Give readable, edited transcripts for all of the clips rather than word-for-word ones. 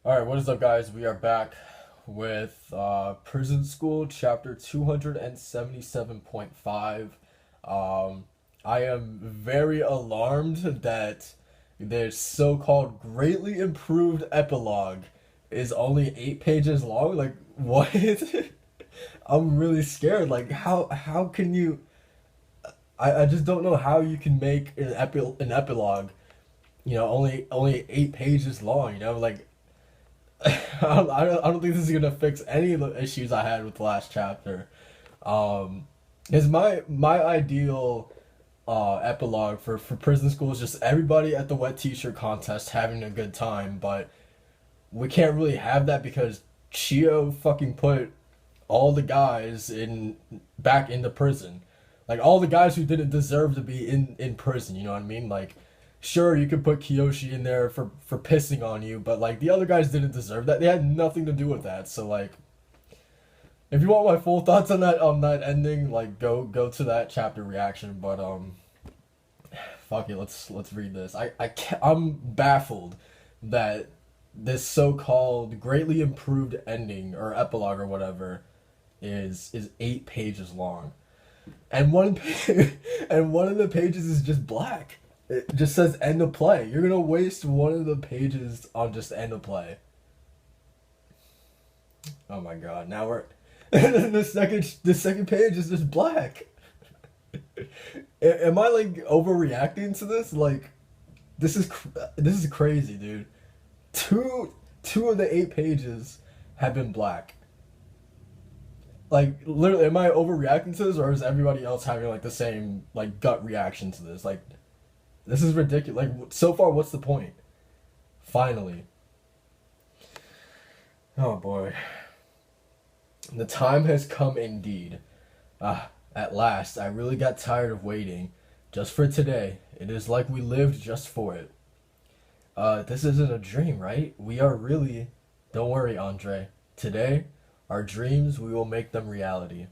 All right, what is up, guys? We are back with Prison School, chapter 277.5. Um, I am very alarmed that their so called greatly improved epilogue is only 8 pages long. Like, what? I'm really scared. Like, how can you. I just don't know how you can make an epilogue, only 8 pages long, like I don't think this is gonna fix any of the issues I had with the last chapter. Is my ideal epilogue for prison school is just everybody at the wet t-shirt contest having a good time, but we can't really have that because Chio fucking put all the guys in back into prison. Like all the guys who didn't deserve to be in prison, you know what I mean? Like sure you could put Kiyoshi in there for pissing on you, but like the other guys didn't deserve that. They had nothing to do with that. So like if you want my full thoughts on that ending, like go to that chapter reaction, but fuck it, let's read this. I can't, I'm baffled that this so-called greatly improved ending or epilogue or whatever is 8 pages long, and and one of the pages is just black. It just says end of play. You're gonna waste one of the pages on just end of play. Oh my god! Now we're the second page is just black. Am I like overreacting to this? Like this is crazy, dude. Two of the 8 pages have been black. Like literally, am I overreacting to this, or is everybody else having like the same like gut reaction to this? Like this is ridiculous. Like so far, what's the point? Finally. Oh boy. The time has come indeed. Ah, at last, I really got tired of waiting. Just for today. It is like we lived just for it. This isn't a dream, right? We are really. Don't worry, Andre. Today, our dreams, we will make them reality.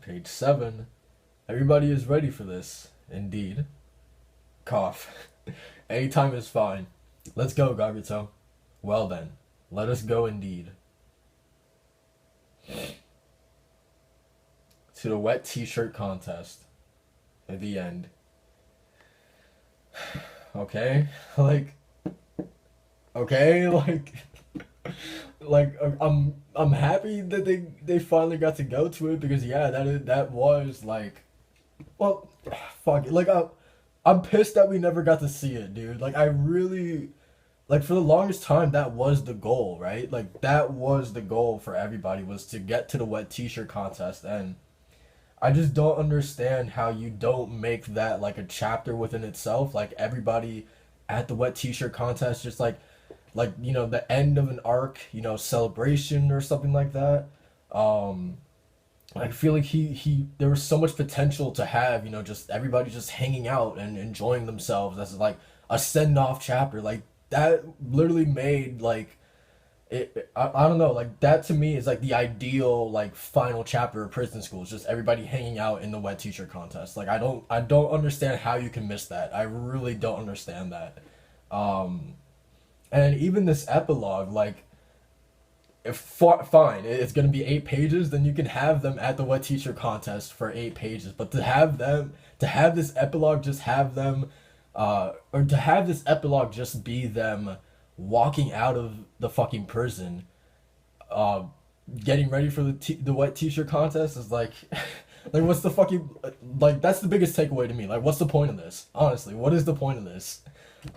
Page 7. Everybody is ready for this. Indeed. Cough. Anytime is fine. Let's go, Gaguto. Well then, let us go indeed. To the wet t-shirt contest. At the end. Okay? Like, okay? I'm happy that they finally got to go to it because yeah, that was like, well, fuck it. Like I'm pissed that we never got to see it, dude. Like I really like for the longest time that was the goal, right? Like that was the goal for everybody was to get to the wet t-shirt contest, and I just don't understand how you don't make that like a chapter within itself. Like everybody at the wet t-shirt contest just the end of an arc, celebration or something like that. Um I feel like he there was so much potential to have, just everybody just hanging out and enjoying themselves as like a send off chapter. Like that literally made like I don't know, like that to me is like the ideal like final chapter of prison school. It's just everybody hanging out in the wet t-shirt contest. Like I don't understand how you can miss that. I really don't understand that. Um and even this epilogue, like if fine, it's gonna be 8 pages, then you can have them at the wet t-shirt contest for 8 pages. But to have this epilogue just have them, or to have this epilogue just be them walking out of the fucking prison, uh, getting ready for the wet t-shirt contest is like, like what's the fucking like that's the biggest takeaway to me. Like what's the point of this? Honestly, what is the point of this?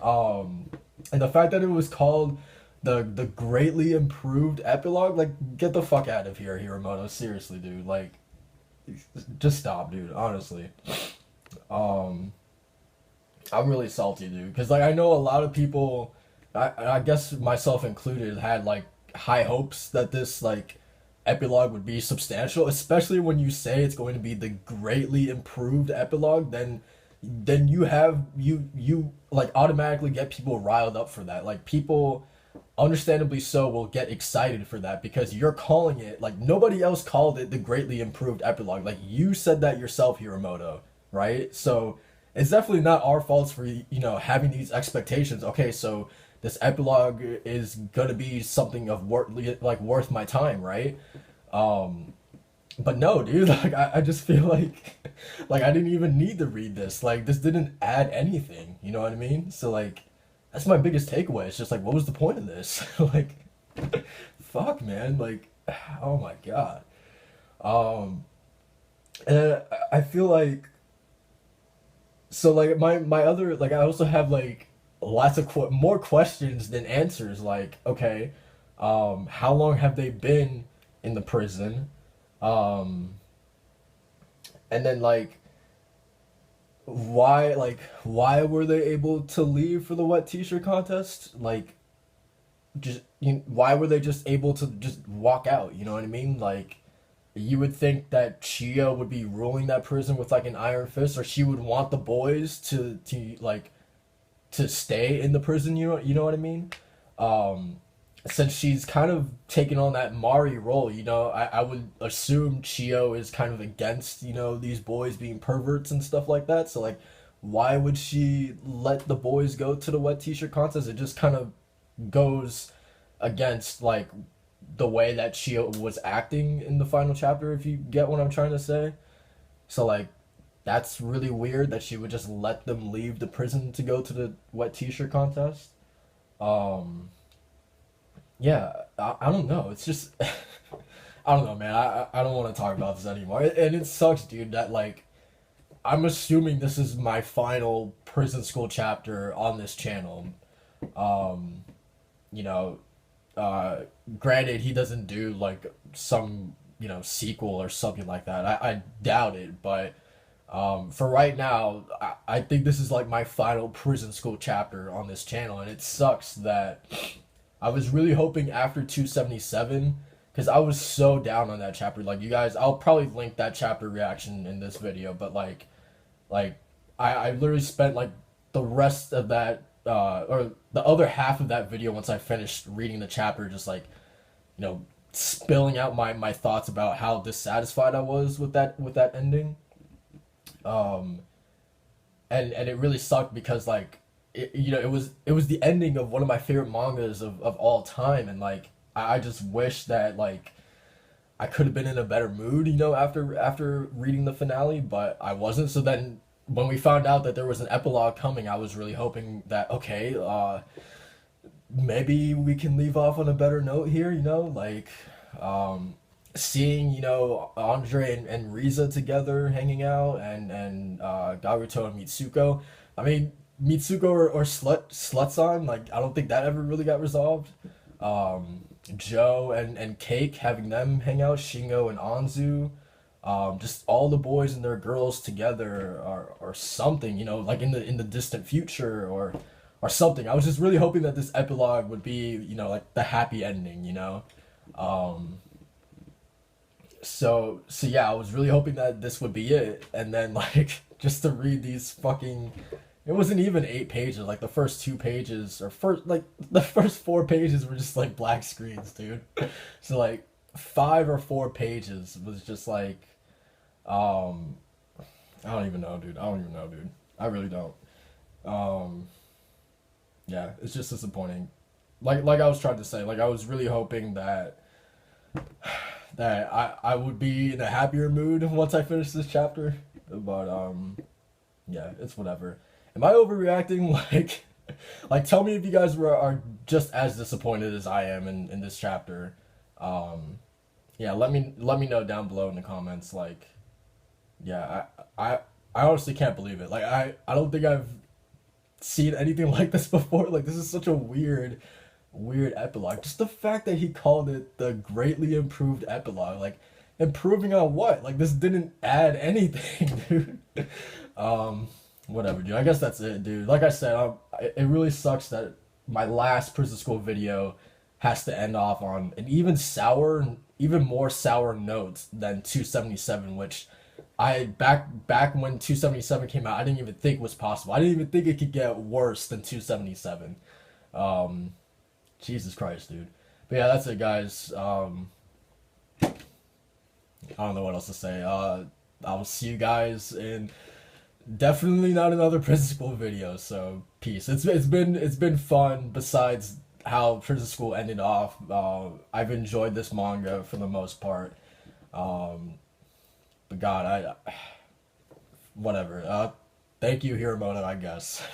Um, and the fact that it was called the greatly improved epilogue, like get the fuck out of here, Hiromoto. Seriously, dude. Like, just stop, dude. Honestly, um, I'm really salty, dude, because like I know a lot of people, I guess myself included, had like high hopes that this like epilogue would be substantial, especially when you say it's going to be the greatly improved epilogue. Then you like automatically get people riled up for that. Like people understandably so will get excited for that because you're calling it like nobody else called it the greatly improved epilogue. Like you said that yourself, Hiromoto, right? So it's definitely not our faults for having these expectations. Okay, so this epilogue is gonna be something of worth my time, right? Um, but no, dude, like I just feel like like I didn't even need to read this. Like this didn't add anything. You know what I mean? So like that's my biggest takeaway. It's just like what was the point of this? Like fuck man, like oh my god. Um and I feel like so like my other like I also have like lots of more questions than answers like okay, how long have they been in the prison? Um and then why were they able to leave for the wet t-shirt contest? Like just why were they just able to just walk out? You know what I mean? Like you would think that Chia would be ruling that prison with like an iron fist, or she would want the boys to stay in the prison. You know what I mean? Um, since she's kind of taken on that Mari role, I would assume Chio is kind of against these boys being perverts and stuff like that. So like, why would she let the boys go to the wet t-shirt contest? It just kind of goes against like the way that she was acting in the final chapter, if you get what I'm trying to say. So like that's really weird that she would just let them leave the prison to go to the wet t-shirt contest. Um yeah, I don't know. It's just I don't know, man. I don't want to talk about this anymore. And it sucks, dude, that like I'm assuming this is my final prison school chapter on this channel. Um you know, uh granted he doesn't do like some sequel or something like that. I doubt it, but for right now I think this is like my final prison school chapter on this channel, and it sucks that I was really hoping after 277, because I was so down on that chapter. Like you guys, I'll probably link that chapter reaction in this video, but like I literally spent like the rest of that or the other half of that video once I finished reading the chapter, just like spilling out my thoughts about how dissatisfied I was with that ending. Um, and it really sucked because like it was the ending of one of my favorite mangas of all time, and like I just wish that like I could have been in a better mood, after reading the finale, but I wasn't. So then when we found out that there was an epilogue coming, I was really hoping that okay, maybe we can leave off on a better note here, like um seeing Andre and Riza together hanging out, and Garuto and Mitsuko. I mean, Mitsuko or Slutson, like I don't think that ever really got resolved. Joe and Cake, having them hang out, Shingo and Anzu, just all the boys and their girls together, or something, like in the distant future, or something. I was just really hoping that this epilogue would be, like the happy ending. Um, so yeah, I was really hoping that this would be it, and then like just to read these fucking. It wasn't even 8 pages. Like the first 2 pages, or the first 4 pages were just like black screens, dude. So like 5 or 4 pages was just like, um, I don't even know, dude. I don't even know, dude. I really don't. Um, yeah, it's just disappointing. Like I was trying to say, like I was really hoping that I would be in a happier mood once I finish this chapter, but yeah, it's whatever. Am I overreacting? Like tell me if you guys are just as disappointed as I am in this chapter. Um, yeah, let me know down below in the comments. Like, yeah, I honestly can't believe it. Like, I don't think I've seen anything like this before. Like, this is such a weird epilogue. Just the fact that he called it the greatly improved epilogue. Like, improving on what? Like, this didn't add anything, dude. Um, Whatever, dude. I guess that's it, dude. Like I said, it really sucks that my last prison school video has to end off on an even more sour note than 277, which back when 277 came out, I didn't even think was possible. I didn't even think it could get worse than 277. Um, Jesus Christ, dude. But yeah, that's it, guys. I don't know what else to say. I will see you guys in definitely not another prison school video. So peace. It's been fun. Besides how prison school ended off, I've enjoyed this manga for the most part. Um, but God, I whatever. Thank you, Hiramoto. I guess.